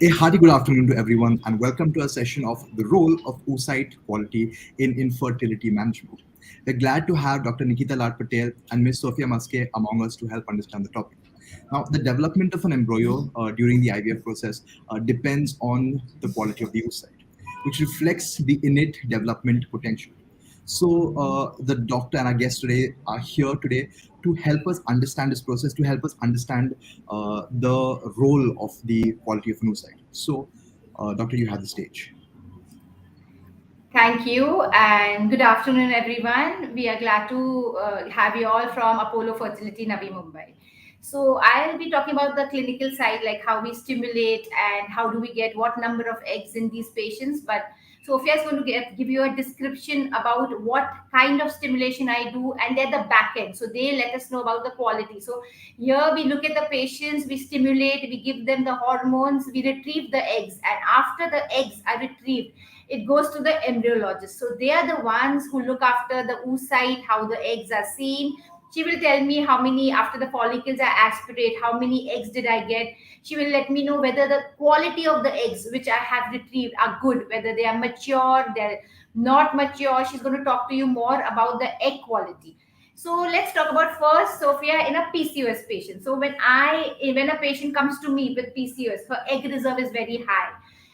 A hearty good afternoon to everyone, and welcome to a session of the role of oocyte quality in infertility management. We're glad to have Dr. Nikita Patel and Ms. Sophia Maske among us to help understand the topic. Now, the development of an embryo during the IVF process depends on the quality of the oocyte, which reflects the innate development potential. So, the doctor and our guest today are here today to help us understand this process, to help us understand the role of the quality of an oocyte. So, doctor, you have the stage. Thank you and good afternoon, everyone. We are glad to have you all from Apollo Fertility, Navi Mumbai. So, I'll be talking about the clinical side, like how we stimulate and how do we get what number of eggs in these patients. But Sophia is going to give you a description about what kind of stimulation I do and then the back end. So, they let us know about the quality. So, here we look at the patients, we stimulate, we give them the hormones, we retrieve the eggs, and after the eggs are retrieved, it goes to the embryologist. So they are the ones who look after the oocyte, how the eggs are seen. She will tell me how many, after the follicles are aspirate, how many eggs did I get. She will let me know whether the quality of the eggs which I have retrieved are good, whether they are mature, they're not mature. She's going to talk to you more about the egg quality. So let's talk about first, Sophia, in a PCOS patient. So when a patient comes to me with PCOS, her egg reserve is very high.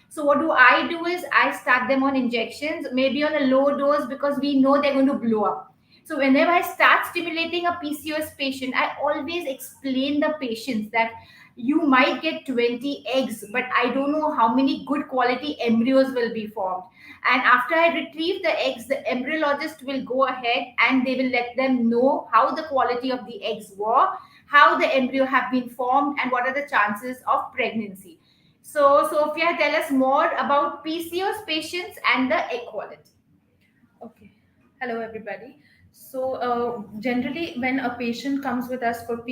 So what do I do is I start them on injections, maybe on a low dose because we know they're going to blow up. So whenever I start stimulating a PCOS patient, I always explain the patients that you might get 20 eggs, but I don't know how many good quality embryos will be formed. And after I retrieve the eggs, the embryologist will go ahead and they will let them know how the quality of the eggs were, how the embryo have been formed, and what are the chances of pregnancy. So, Sophia, tell us more about PCOS patients and the egg quality. Okay. Hello, everybody. Generally, when a patient comes with us for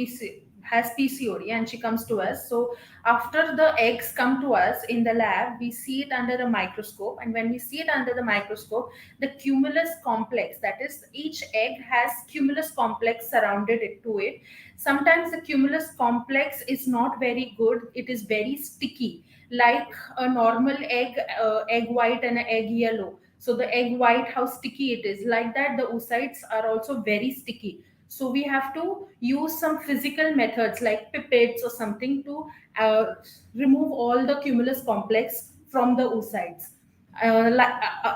has PCOD and she comes to us, so after the eggs come to us in the lab, we see it under a microscope, and when we see it under the microscope, the cumulus complex, that is, each egg has cumulus complex surrounded it to it. Sometimes the cumulus complex is not very good; it is very sticky, like a normal egg white and an egg yellow. So the egg white, how sticky it is, like that the oocytes are also very sticky. So we have to use some physical methods like pipettes or something to uh, remove all the cumulus complex from the oocytes.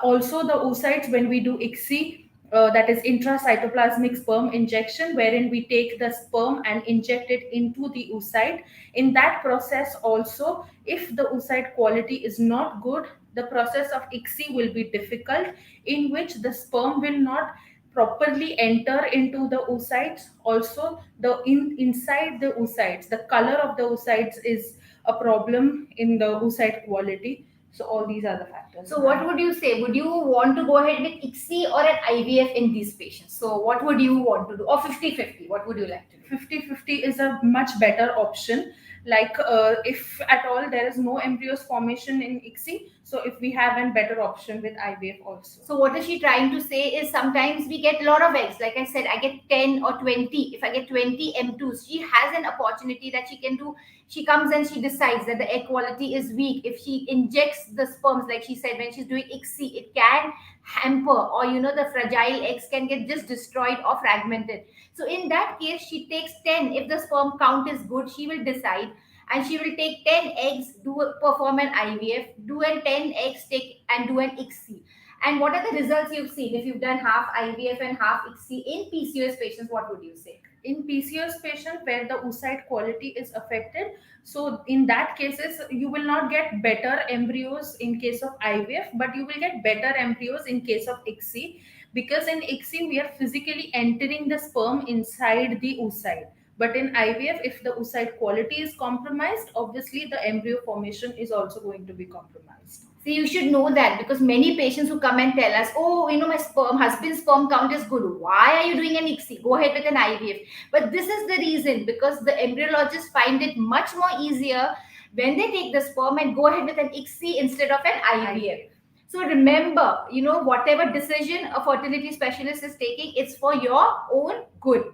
Also the oocytes, when we do ICSI, that is intracytoplasmic sperm injection, wherein we take the sperm and inject it into the oocyte. In that process also, if the oocyte quality is not good, the process of ICSI will be difficult, in which the sperm will not properly enter into the oocytes. Also, inside the oocytes, the color of the oocytes is a problem in the oocyte quality. So all these are the factors. So, what would you say? Would you want to go ahead with ICSI or an IVF in these patients? So, what would you want to do? Or 50-50? What would you like to do? 50-50 is a much better option. Like if at all there is no embryos formation in ICSI, so if we have a better option with IVF also. So what is she trying to say is sometimes we get a lot of eggs. Like I said, I get 10 or 20. If I get 20 M2s, she has an opportunity that she can do. She comes and she decides that the egg quality is weak. If she injects the sperms, like she said, when she's doing ICSI, it can hamper, or the fragile eggs can get just destroyed or fragmented. So in that case, she takes 10. If the sperm count is good, she will decide and she will take 10 eggs, perform an IVF, do an 10 eggs, take and do an ICSI. And what are the results you've seen if you've done half IVF and half ICSI in PCOS patients? What would you say? In PCOS patient where the oocyte quality is affected, so in that cases you will not get better embryos in case of IVF, but you will get better embryos in case of ICSI, because in ICSI we are physically entering the sperm inside the oocyte. But in IVF, if the oocyte quality is compromised, obviously the embryo formation is also going to be compromised. So you should know that because many patients who come and tell us, oh, my husband's sperm count is good. Why are you doing an ICSI? Go ahead with an IVF. But this is the reason, because the embryologists find it much more easier when they take the sperm and go ahead with an ICSI instead of an IVF. So remember, whatever decision a fertility specialist is taking, it's for your own good.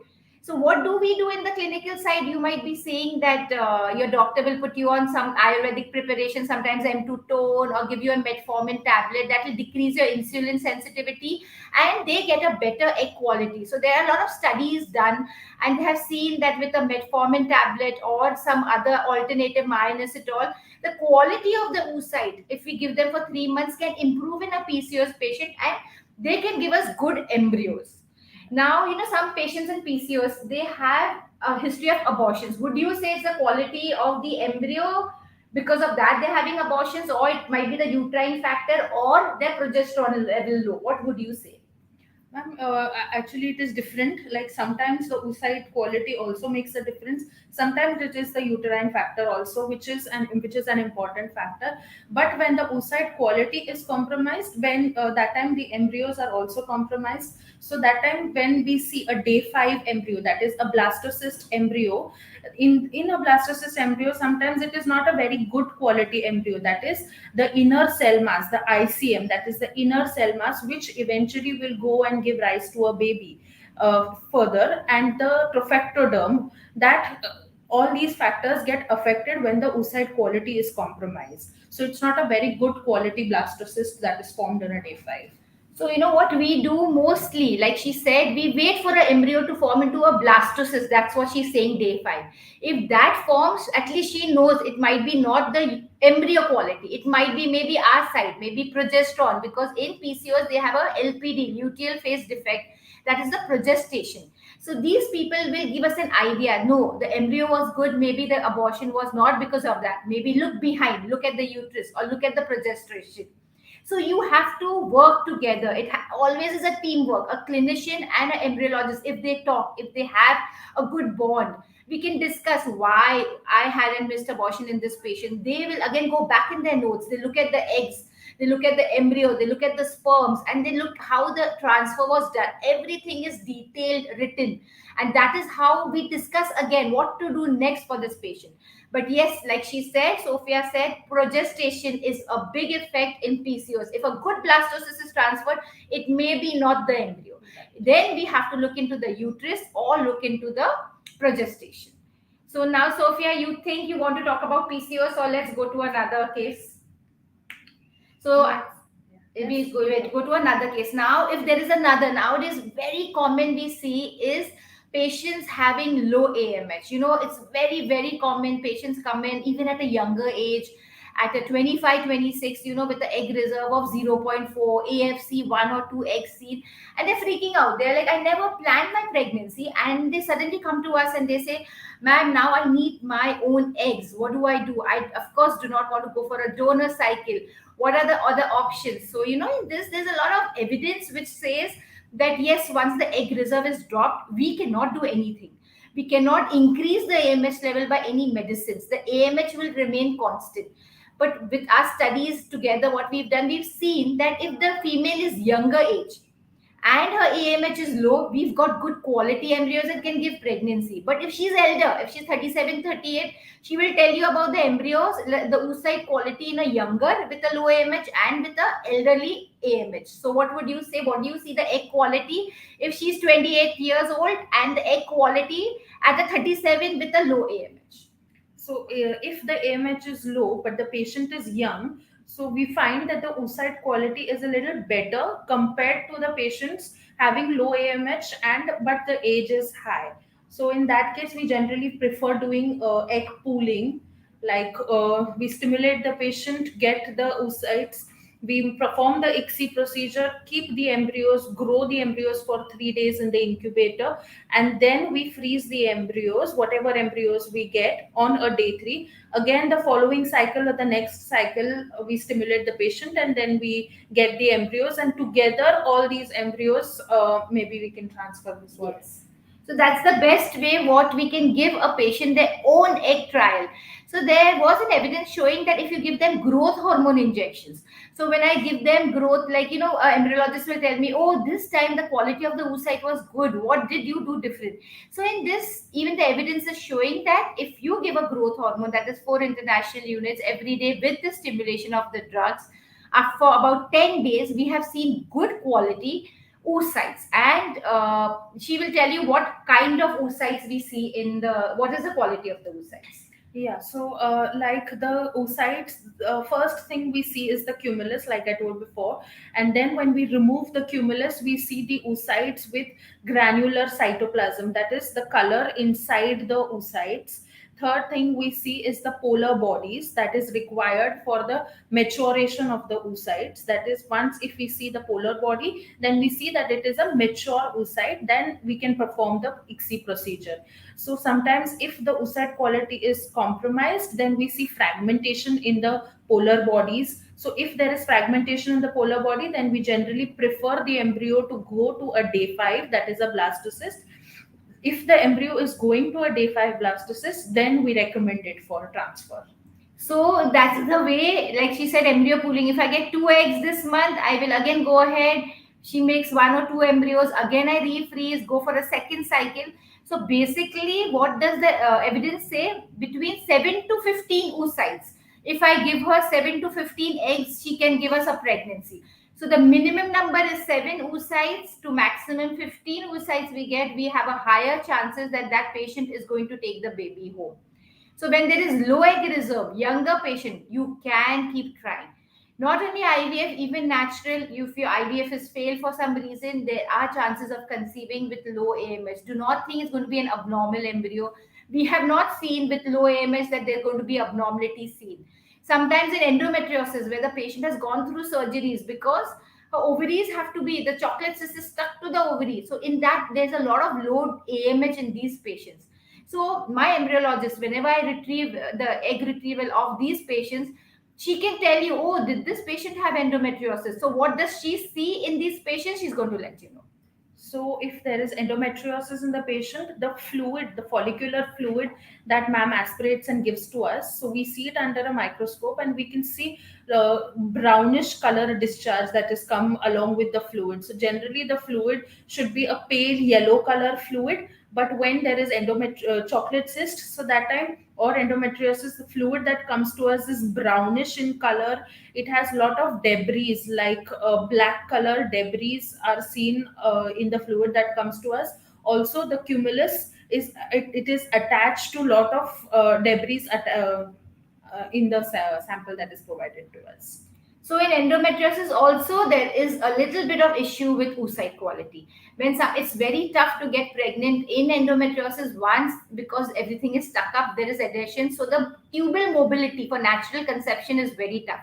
So what do we do in the clinical side? You might be saying that your doctor will put you on some Ayurvedic preparation, sometimes M2 tone, or give you a metformin tablet that will decrease your insulin sensitivity, and they get a better egg quality. So there are a lot of studies done, and they have seen that with a metformin tablet or some other alternative myoinositol, the quality of the oocyte, if we give them for 3 months, can improve in a PCOS patient, and they can give us good embryos. Now, some patients in PCOS, they have a history of abortions. Would you say it's the quality of the embryo? Because of that, they're having abortions, or it might be the uterine factor or their progesterone level low. What would you say? Ma'am, actually, it is different. Like sometimes the oocyte quality also makes a difference. Sometimes it is the uterine factor also, which is an important factor. But when the oocyte quality is compromised, when that time the embryos are also compromised. So that time when we see a day 5 embryo, that is a blastocyst embryo, in a blastocyst embryo, sometimes it is not a very good quality embryo. That is the inner cell mass, the ICM, that is the inner cell mass, which eventually will go and give rise to a baby further, and the trophectoderm, that all these factors get affected when the oocyte quality is compromised. So it's not a very good quality blastocyst that is formed in a day 5. So, what we do mostly, like she said, we wait for an embryo to form into a blastocyst. That's what she's saying, day 5. If that forms, at least she knows it might be not the embryo quality. It might be maybe our side, maybe progesterone, because in PCOS, they have a LPD, luteal phase defect, that is the progestation. So these people will give us an idea. No, the embryo was good. Maybe the abortion was not because of that. Maybe look behind, look at the uterus, or look at the progestation. So you have to work together. It always is a teamwork. A clinician and an embryologist, if they talk, if they have a good bond, we can discuss why I had a missed abortion in this patient. They will again go back in their notes. They look at the eggs, they look at the embryo, they look at the sperms, and they look how the transfer was done. Everything is detailed, written, and that is how we discuss again what to do next for this patient. But yes, like she said, Sophia said, progestation is a big effect in PCOS. If a good blastocyst is transferred, it may be not the embryo. Then we have to look into the uterus or look into the progestation. So now, Sophia, you think you want to talk about PCOS, or let's go to another case? So we go to another case. Now, if there is another, nowadays very common we see is patients having low AMH. It's very, very common. Patients come in even at a younger age, at a 25, 26, with the egg reserve of zero point 0.4, AFC 1 or 2 eggs seen, and they're freaking out. They're like, I never planned my pregnancy, and they suddenly come to us and they say, ma'am, now I need my own eggs. What do I do? I, of course, do not want to go for a donor cycle. What are the other options? So, in this, there's a lot of evidence which says that yes, once the egg reserve is dropped, we cannot do anything. We cannot increase the AMH level by any medicines. The AMH will remain constant. But with our studies together, what we've done, we've seen that if the female is younger age and her AMH is low, we've got good quality embryos that can give pregnancy. But if she's elder, if she's 37, 38, she will tell you about the embryos, the oocyte quality in a younger with a low AMH and with the elderly AMH. So what would you say? What do you see the egg quality if she's 28 years old, and the egg quality at the 37 with a low AMH? So if the AMH is low but the patient is young, so we find that the oocyte quality is a little better compared to the patients having low AMH and but the age is high. So in that case, we generally prefer doing egg pooling. Like we stimulate the patient, get the oocytes, we perform the ICSI procedure, keep the embryos, grow the embryos for 3 days in the incubator, and then we freeze the embryos, whatever embryos we get on a day 3. Again, the following cycle or the next cycle, we stimulate the patient and then we get the embryos, and together all these embryos, maybe we can transfer this one. Yes. So that's the best way what we can give a patient their own egg trial. So there was an evidence showing that if you give them growth hormone injections, so when I give them growth, like, embryologist will tell me, oh, this time the quality of the oocyte was good. What did you do different? So in this, even the evidence is showing that if you give a growth hormone, that is 4 international units every day with the stimulation of the drugs, for about 10 days, we have seen good quality oocytes, and she will tell you what kind of oocytes we see in the, what is the quality of the oocytes. Yeah, so like the oocytes, the first thing we see is the cumulus, like I told before, and then when we remove the cumulus, we see the oocytes with granular cytoplasm, that is the color inside the oocytes. Third thing we see is the polar bodies that is required for the maturation of the oocytes. That is, once if we see the polar body, then we see that it is a mature oocyte, then we can perform the ICSI procedure. So sometimes if the oocyte quality is compromised, then we see fragmentation in the polar bodies. So if there is fragmentation in the polar body, then we generally prefer the embryo to go to a day 5, that is a blastocyst. If the embryo is going to a day 5 blastocyst, then we recommend it for transfer. So that's the way, like she said, embryo pooling. If I get 2 eggs this month, I will again go ahead. She makes 1 or 2 embryos. Again, I refreeze, go for a second cycle. So basically, what does the evidence say? Between 7 to 15 oocytes. If I give her 7 to 15 eggs, she can give us a pregnancy. So the minimum number is 7 oocytes to maximum 15 oocytes we get. We have a higher chances that that patient is going to take the baby home. So when there is low egg reserve, younger patient, you can keep trying. Not only IVF, even natural. If your IVF is failed for some reason, there are chances of conceiving with low AMH. Do not think it's going to be an abnormal embryo. We have not seen with low AMH that there's going to be abnormality seen. Sometimes in endometriosis, where the patient has gone through surgeries because her ovaries have to be, the chocolate cyst is stuck to the ovary. So in that, there's a lot of low AMH in these patients. So my embryologist, whenever I retrieve the egg retrieval of these patients, she can tell you, oh, did this patient have endometriosis? So what does she see in these patients? She's going to let you know. So if there is endometriosis in the patient, the fluid, the follicular fluid that ma'am aspirates and gives to us, so we see it under a microscope and we can see brownish color discharge that is come along with the fluid. So generally the fluid should be a pale yellow color fluid, but when there is chocolate cyst, so that time, or endometriosis, the fluid that comes to us is brownish in color. It has lot of debris, like black color debris are seen in the fluid that comes to us. Also the cumulus is, it is attached to lot of debris in the sample that is provided to us. So in endometriosis also there is a little bit of issue with oocyte quality. When some, it's very tough to get pregnant in endometriosis once because everything is stuck up, there is adhesion. So the tubal mobility for natural conception is very tough.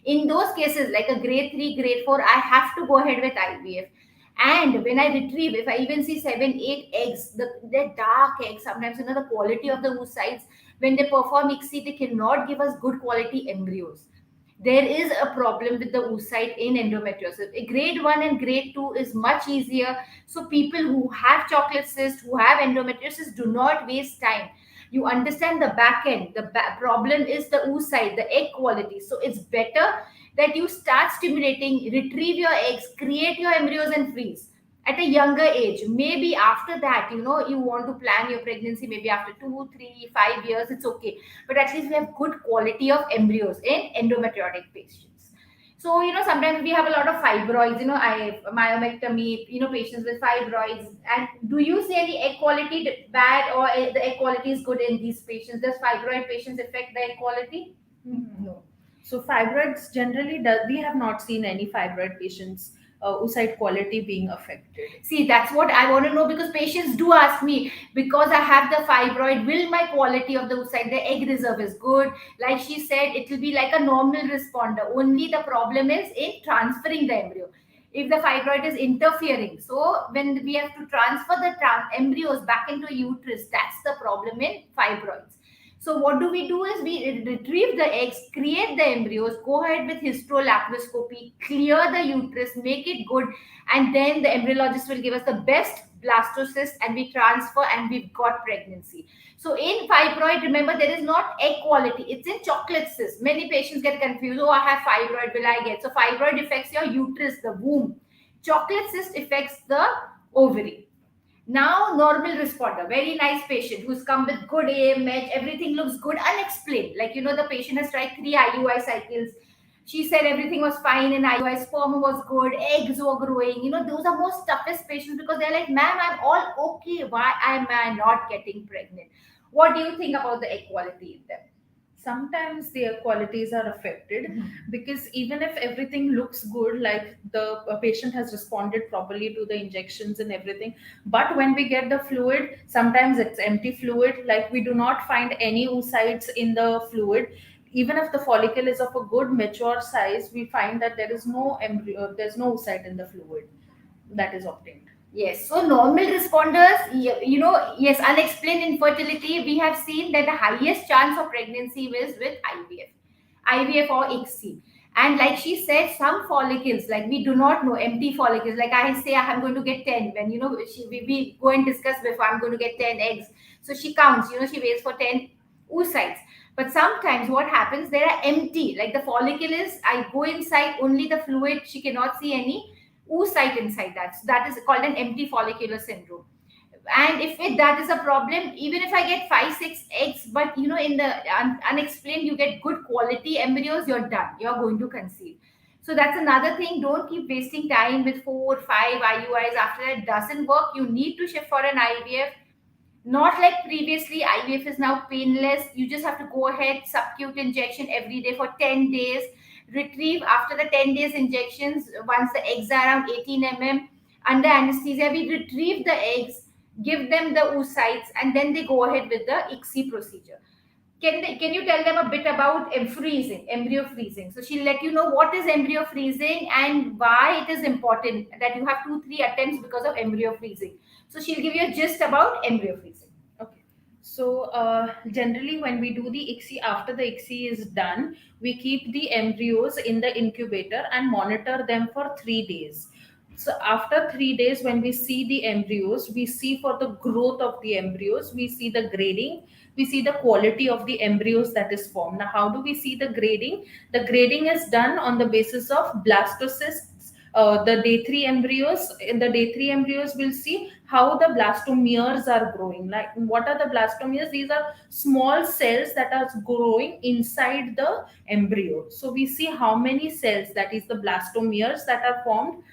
In those cases, like a grade 3, grade 4, I have to go ahead with IVF. And when I retrieve, if I even see 7, 8 eggs, they're dark eggs, sometimes the quality of the oocytes, when they perform ICSI, they cannot give us good quality embryos. There is a problem with the oocyte in endometriosis. A grade 1 and grade 2 is much easier. So people who have chocolate cyst, who have endometriosis, do not waste time. You understand the back end. The problem is the oocyte, the egg quality. So it's better that you start stimulating, retrieve your eggs, create your embryos and freeze at a younger age. Maybe after that, you want to plan your pregnancy, maybe after 2, 3, 5 years, it's okay, but at least we have good quality of embryos in endometriotic patients. So sometimes we have a lot of fibroids, I myomectomy, patients with fibroids. And do you see any egg quality bad, or the egg quality is good in these patients? Does fibroid patients affect the egg quality? No. So fibroids generally, we have not seen any fibroid patients oocyte quality being affected. See, that's what I want to know, because patients do ask me, because I have the fibroid, will my quality of the oocyte, the egg reserve is good? Like she said, it will be like a normal responder. Only the problem is in transferring the embryo. If the fibroid is interfering, so when we have to transfer the embryos back into uterus, that's the problem in fibroids. So what do we do is we retrieve the eggs, create the embryos, go ahead with hysterolaparoscopy, clear the uterus, make it good, and then the embryologist will give us the best blastocyst and we transfer and we've got pregnancy. So in fibroid, remember, there is not egg quality, it's in chocolate cyst. Many patients get confused, oh, I have fibroid, will I get? So fibroid affects your uterus, the womb. Chocolate cyst affects the ovary. Now, normal responder, very nice patient who's come with good AMH, everything looks good, unexplained. Like, the patient has tried 3 IUI cycles. She said everything was fine in IUI, sperm was good, eggs were growing. Those are most toughest patients because they're like, ma'am, I'm all okay. Why am I not getting pregnant? What do you think about the egg quality in them? Sometimes their qualities are affected, because even if everything looks good, like the patient has responded properly to the injections and everything, but when we get the fluid, sometimes it's empty fluid, like we do not find any oocytes in the fluid. Even if the follicle is of a good mature size, we find that there is no embryo, there's no oocyte in the fluid that is obtained. Yes, so normal responders, yes, unexplained infertility, we have seen that the highest chance of pregnancy is with IVF or ICSI. And like she said, some follicles, like we do not know, empty follicles, like I say, I'm going to get 10. When, we go and discuss before, I'm going to get 10 eggs. So she counts, she waits for 10 oocytes. But sometimes what happens, they are empty. Like the follicle is, I go inside, only the fluid, she cannot see any oocyte inside that. So that is called an empty follicular syndrome. And if that is a problem, even if I get 5 6 eggs, but in the unexplained, you get good quality embryos, you're done, you're going to conceive. So that's another thing. Don't keep wasting time with 4 5 IUIs. After that doesn't work, you need to shift for an IVF. Not like previously, IVF is now painless. You just have to go ahead, subcute injection every day for 10 days, retrieve after the 10 days injections. Once the eggs are around 18 under anesthesia, we retrieve the eggs, give them the oocytes, and then they go ahead with the ICSI procedure. Can you tell them a bit about embryo freezing? So she'll let you know what is embryo freezing and why it is important that you have 2 3 attempts because of embryo freezing. So she'll give you a gist about embryo freezing. Okay. So generally, when we do the ICSI, after the ICSI is done, we keep the embryos in the incubator and monitor them for 3 days. So after 3 days, when we see the embryos, we see for the growth of the embryos, we see the grading, we see the quality of the embryos that is formed. Now, how do we see the grading? The grading is done on the basis of blastocysts. The day 3 embryos, in the day 3 embryos, we'll see how the blastomeres are growing. Like, what are the blastomeres? These are small cells that are growing inside the embryo. So we see how many cells, that is the blastomeres, that are formed,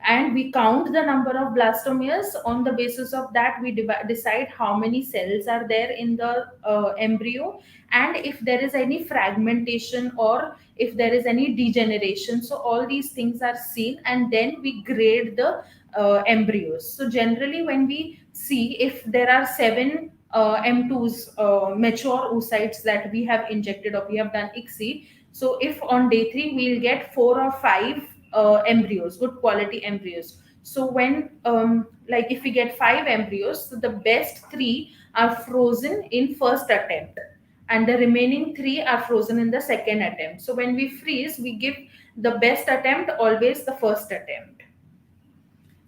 and we count the number of blastomeres. On the basis of that, we decide how many cells are there in the embryo, and if there is any fragmentation or if there is any degeneration. So all these things are seen, and then we grade the embryos. So generally, when we see if there are 7 M2s, mature oocytes, that we have injected or we have done ICSI, so if on day 3 we'll get 4 or 5 embryos, good quality embryos. So when like if we get 5 embryos, so the best 3 are frozen in first attempt, and the remaining 3 are frozen in the second attempt. So when we freeze, we give the best attempt always the first attempt.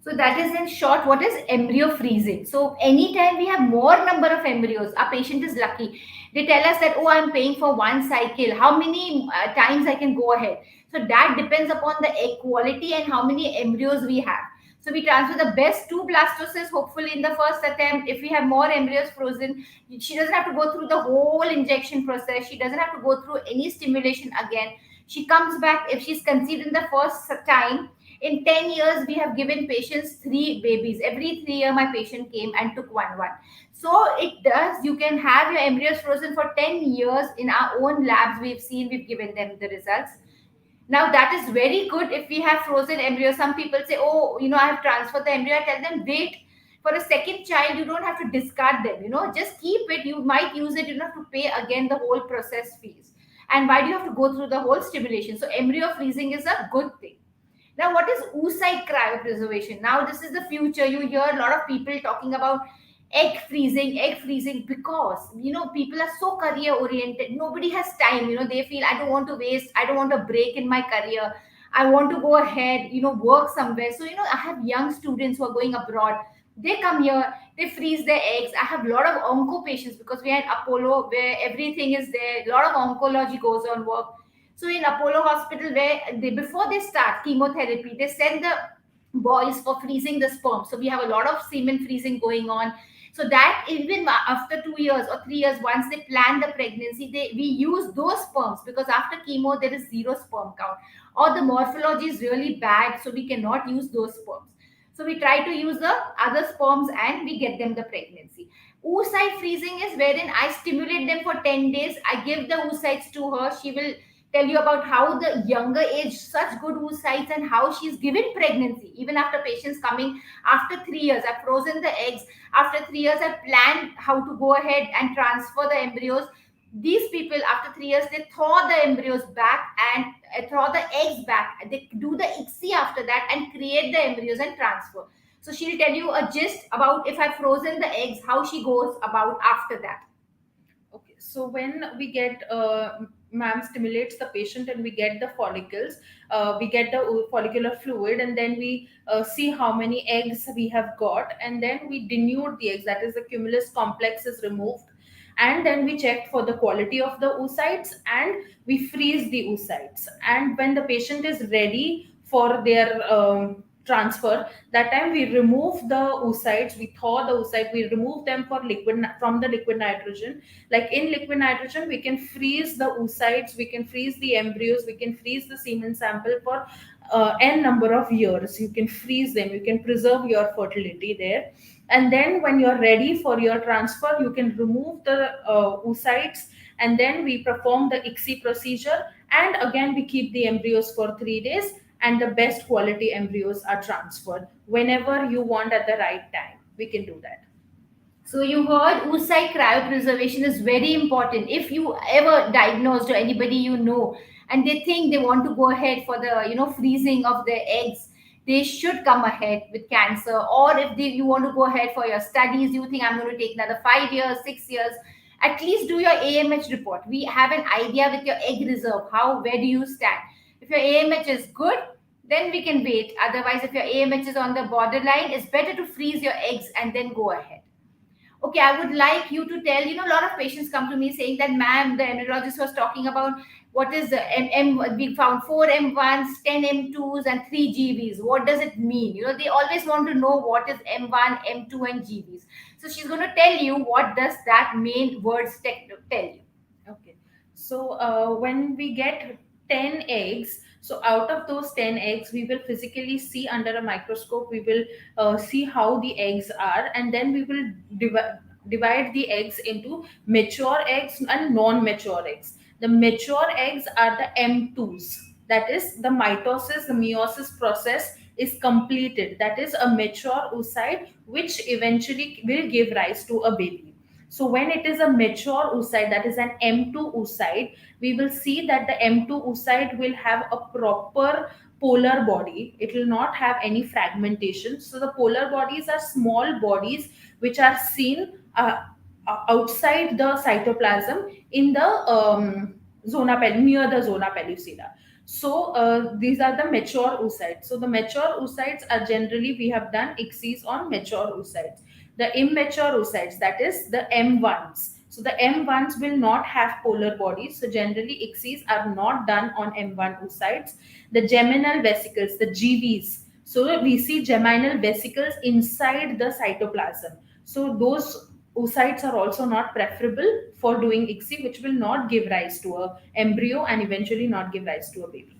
So that is in short what is embryo freezing. So anytime we have more number of embryos, our patient is lucky. They tell us that, oh, I'm paying for one cycle. How many times I can go ahead? So that depends upon the egg quality and how many embryos we have. So we transfer the best 2 blastocysts hopefully in the first attempt. If we have more embryos frozen, she doesn't have to go through the whole injection process. She doesn't have to go through any stimulation again. She comes back if she's conceived in the first time. In 10 years, we have given patients 3 babies. Every 3 years, my patient came and took one. So it does. You can have your embryos frozen for 10 years. In our own labs, we've given them the results. Now, that is very good if we have frozen embryos. Some people say, oh, I have transferred the embryo. I tell them, wait. For a second child, you don't have to discard them. Just keep it. You might use it. You don't have to pay again the whole process fees. And why do you have to go through the whole stimulation? So embryo freezing is a good thing. Now, what is oocyte cryopreservation? Now, this is the future. You hear a lot of people talking about egg freezing because people are so career oriented. Nobody has time. They feel I don't want to waste. I don't want a break in my career. I want to go ahead. Work somewhere. So I have young students who are going abroad. They come here. They freeze their eggs. I have a lot of onco patients because we are at Apollo where everything is there. A lot of oncology goes on work. So in Apollo Hospital, where before they start chemotherapy, they send the boys for freezing the sperm. So we have a lot of semen freezing going on. So that even after 2 years or 3 years, once they plan the pregnancy, we use those sperms, because after chemo there is zero sperm count, or the morphology is really bad, so we cannot use those sperms. So we try to use the other sperms and we get them the pregnancy. Oocyte freezing is wherein I stimulate them for 10 days. I give the oocytes to her. She will tell you about how the younger age, such good oocytes, and how she's given pregnancy. Even after patients coming after 3 years, I've frozen the eggs. After 3 years, I planned how to go ahead and transfer the embryos. These people, after 3 years, they thaw the embryos back and thaw the eggs back. They do the ICSI after that and create the embryos and transfer. So she'll tell you a gist about if I've frozen the eggs, how she goes about after that. Okay, so when we get ma'am stimulates the patient and we get the follicles, we get the follicular fluid, and then we see how many eggs we have got, and then we denude the eggs, that is the cumulus complex is removed, and then we check for the quality of the oocytes and we freeze the oocytes. And when the patient is ready for their transfer, that time we remove the oocytes, we thaw the oocyte, we remove them for liquid from the liquid nitrogen. Like in liquid nitrogen, we can freeze the oocytes, we can freeze the embryos, we can freeze the semen sample for n number of years. You can freeze them, you can preserve your fertility there. And then when you're ready for your transfer, you can remove the oocytes, and then we perform the ICSI procedure, and again we keep the embryos for 3 days, and the best quality embryos are transferred whenever you want at the right time. We can do that. So you heard oocyte cryopreservation is very important. If you ever diagnosed or anybody you know and they think they want to go ahead for the freezing of their eggs, they should come ahead with cancer. Or if you want to go ahead for your studies, you think I'm going to take another 5 years, 6 years, at least do your AMH report. We have an idea with your egg reserve, where do you stand. If your AMH is good, then we can wait. Otherwise, if your AMH is on the borderline, it's better to freeze your eggs and then go ahead. Okay, I would like you to tell, a lot of patients come to me saying that, ma'am, the embryologist was talking about what is the we found 4 M1s, 10 M2s, and 3 GBs. What does it mean? They always want to know what is M1, M2, and GBs. So she's going to tell you what does that main words tell you. Okay. So when we get 10 eggs, so out of those 10 eggs, we will physically see under a microscope, we will see how the eggs are, and then we will divide the eggs into mature eggs and non-mature eggs. The mature eggs are the M2s. That is, the mitosis, the meiosis process is completed. That is a mature oocyte, which eventually will give rise to a baby. So when it is a mature oocyte, that is an M2 oocyte, we will see that the M2 oocyte will have a proper polar body. It will not have any fragmentation. So the polar bodies are small bodies which are seen outside the cytoplasm in the near the zona pellucida. So these are the mature oocytes. So the mature oocytes are generally, we have done ICSIs on mature oocytes. The immature oocytes, that is the M1s. So the M1s will not have polar bodies. So generally ICSIs are not done on M1 oocytes. The geminal vesicles, the GBs. So we see geminal vesicles inside the cytoplasm. So those oocytes are also not preferable for doing ICSI, which will not give rise to a embryo and eventually not give rise to a baby.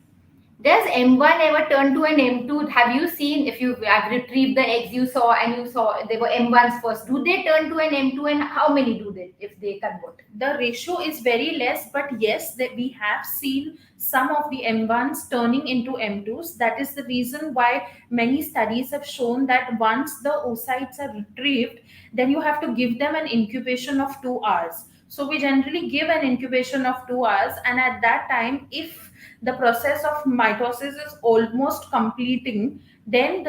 Does M1 ever turn to an M2? Have you seen, if you have retrieved the eggs you saw and you saw they were M1s first, do they turn to an M2, and how many do they if they convert? The ratio is very less, but yes, that we have seen some of the M1s turning into M2s. That is the reason why many studies have shown that once the oocytes are retrieved, then you have to give them an incubation of 2 hours. So we generally give an incubation of 2 hours, and at that time, if the process of mitosis is almost completing, then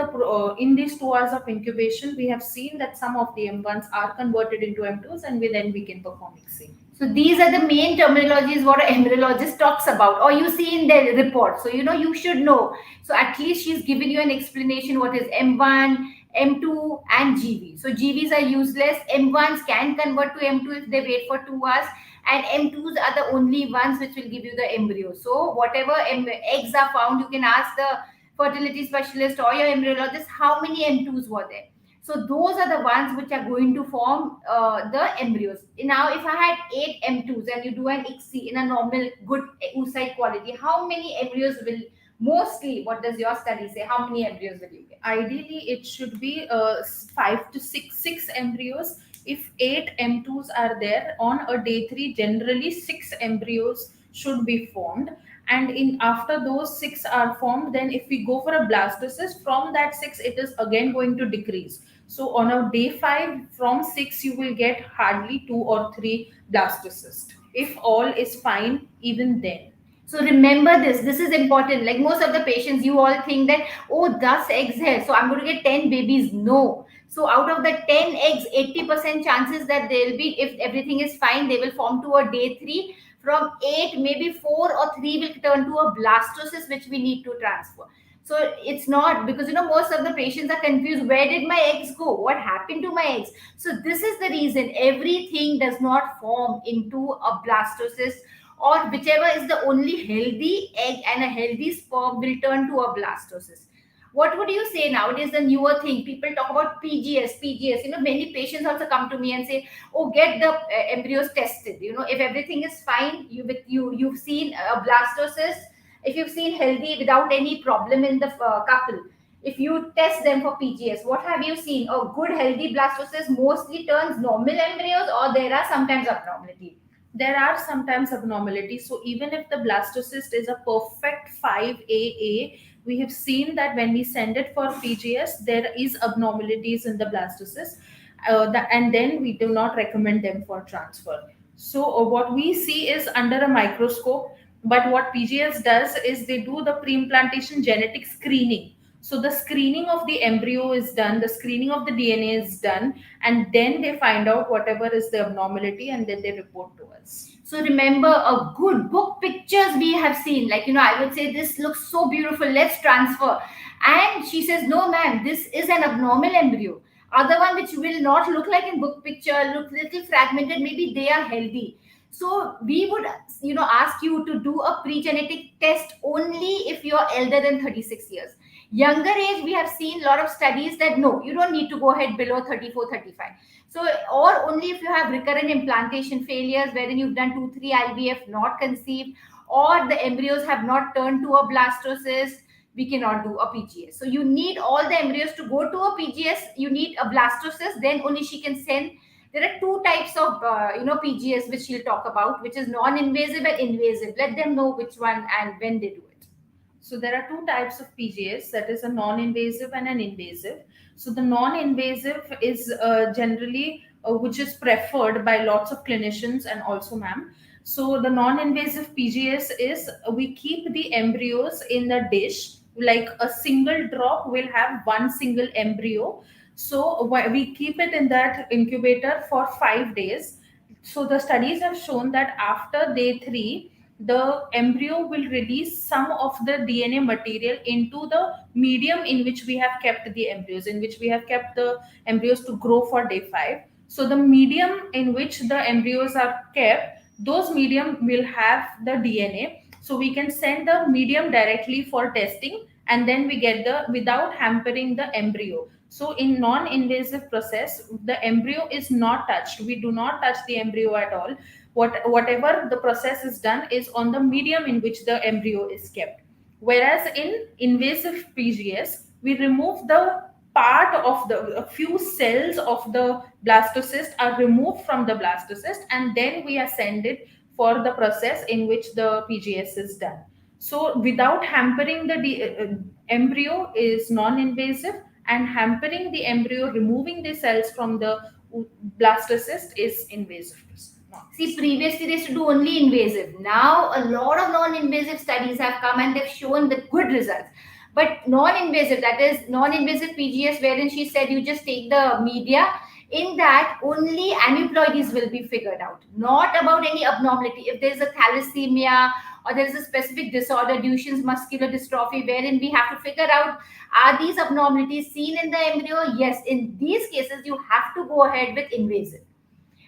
in these 2 hours of incubation, we have seen that some of the M1s are converted into M2s, and then we can perform ICSI. So these are the main terminologies what an embryologist talks about, or you see in their report. So you should know. So at least she's given you an explanation what is M1, M2, and GB. So GBs are useless. M1s can convert to M2 if they wait for 2 hours, and M2s are the only ones which will give you the embryo. So whatever eggs are found, you can ask the fertility specialist or your embryologist how many M2s were there. So those are the ones which are going to form the embryos. Now, if I had 8 M2s and you do an ICSI in a normal good oocyte quality, how many embryos will mostly? What does your study say? How many embryos will you get? Ideally it should be 5 to 6 embryos. If 8 M2s are there on a day 3, generally 6 embryos should be formed. And in after those 6 are formed, then if we go for a blastocyst, from that 6 it is again going to decrease. So on a day 5, from 6 you will get hardly 2 or 3 blastocysts, if all is fine even then. So remember this. This is important. Like most of the patients, you all think that, oh, 10 eggs here, so I'm going to get 10 babies. No. So out of the 10 eggs, 80% chances that they'll be, if everything is fine, they will form to a day 3. From 8, maybe 4 or 3 will turn to a blastocyst, which we need to transfer. So it's not, because most of the patients are confused. Where did my eggs go? What happened to my eggs? So this is the reason everything does not form into a blastocyst, or whichever is the only healthy egg and a healthy sperm will turn to a blastocyst. What would you say nowadays? The newer thing, people talk about PGS. Many patients also come to me and say, "Oh, get the embryos tested. If everything is fine, you've seen a blastocyst. If you've seen healthy without any problem in the couple, if you test them for PGS, what have you seen? A good healthy blastocyst mostly turns normal embryos, or there are sometimes abnormality." There are sometimes abnormalities. So even if the blastocyst is a perfect 5AA, we have seen that when we send it for PGS, there is abnormalities in the blastocyst, and then we do not recommend them for transfer. So what we see is under a microscope, but what PGS does is they do the pre-implantation genetic screening. So the screening of the embryo is done, the screening of the DNA is done, and then they find out whatever is the abnormality, and then they report to us. So remember, a good book pictures we have seen, like, I would say, this looks so beautiful, let's transfer. And she says, no, ma'am, this is an abnormal embryo. Other one which will not look like in book picture, look little fragmented, maybe they are healthy. So we would, ask you to do a pre-genetic test only if you're elder than 36 years. Younger age, we have seen a lot of studies that no, you don't need to go ahead below 34, 35. So, or only if you have recurrent implantation failures, wherein you've done 2, 3 IVF, not conceived, or the embryos have not turned to a blastocyst, we cannot do a PGS. So, you need all the embryos to go to a PGS. You need a blastocyst, then only she can send. There are two types of PGS which she'll talk about, which is non-invasive and invasive. Let them know which one and when they do it. So there are 2 types of PGS, that is a non-invasive and an invasive. So the non-invasive is generally which is preferred by lots of clinicians and also ma'am. So the non-invasive PGS is we keep the embryos in the dish, like a single drop will have one single embryo. So we keep it in that incubator for 5 days. So the studies have shown that after day 3, the embryo will release some of the DNA material into the medium in which we have kept the embryos, in which we have kept the embryos to grow for day 5. So the medium in which the embryos are kept, those medium will have the DNA. So we can send the medium directly for testing, and then we get the without hampering the embryo. So in non-invasive process, the embryo is not touched. We do not touch the embryo at all. Whatever the process is done is on the medium in which the embryo is kept. Whereas in invasive PGS, we remove the part of the a few cells of the blastocyst are removed from the blastocyst, and then we are send it for the process in which the PGS is done. So without hampering the embryo is non-invasive, and hampering the embryo, removing the cells from the blastocyst is invasive. See, previously they used to do only invasive. Now, a lot of non-invasive studies have come and they've shown the good results. But non-invasive, that is non-invasive PGS, wherein she said you just take the media, in that only aneuploidies will be figured out, not about any abnormality. If there's a thalassemia or there is a specific disorder, Duchenne's muscular dystrophy, wherein we have to figure out, are these abnormalities seen in the embryo? Yes, in these cases, you have to go ahead with invasive,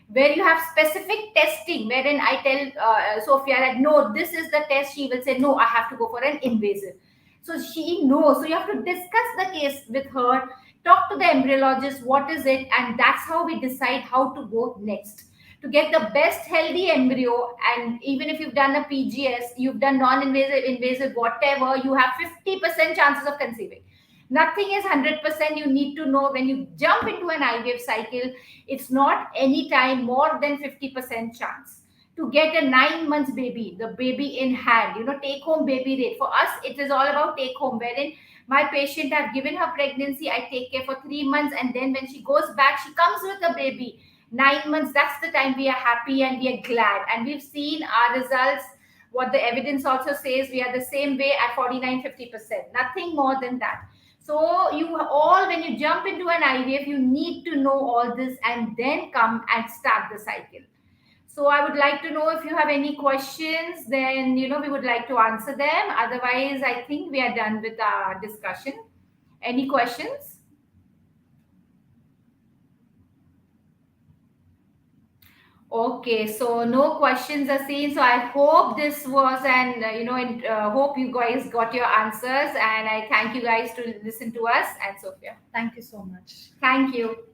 where you have specific testing, wherein I tell Sophia that no, this is the test, she will say no, I have to go for an invasive. So she knows. So you have to discuss the case with her. talk to the embryologist, what is it, and that's how we decide how to go next to get the best healthy embryo. And even if you've done a PGS, you've done non-invasive, invasive, whatever, you have 50% chances of conceiving. Nothing is 100%. You need to know when you jump into an IVF cycle, it's not any time more than 50% chance to get a 9 months baby, the baby in hand, take home baby rate. For us, it is all about take home, wherein my patient, I've given her pregnancy, I take care for 3 months, and then when she goes back, she comes with a baby. 9 months, that's the time we are happy and we are glad. And we've seen our results. What the evidence also says, we are the same way at 49-50%, nothing more than that. So you all, when you jump into an IVF, you need to know all this and then come and start the cycle. So I would like to know if you have any questions, then we would like to answer them. Otherwise, I think we are done with our discussion. Any questions? Okay, so no questions are seen. So I hope this was, and and hope you guys got your answers. And I thank you guys to listen to us. And Sophia, Thank you so much. thank you.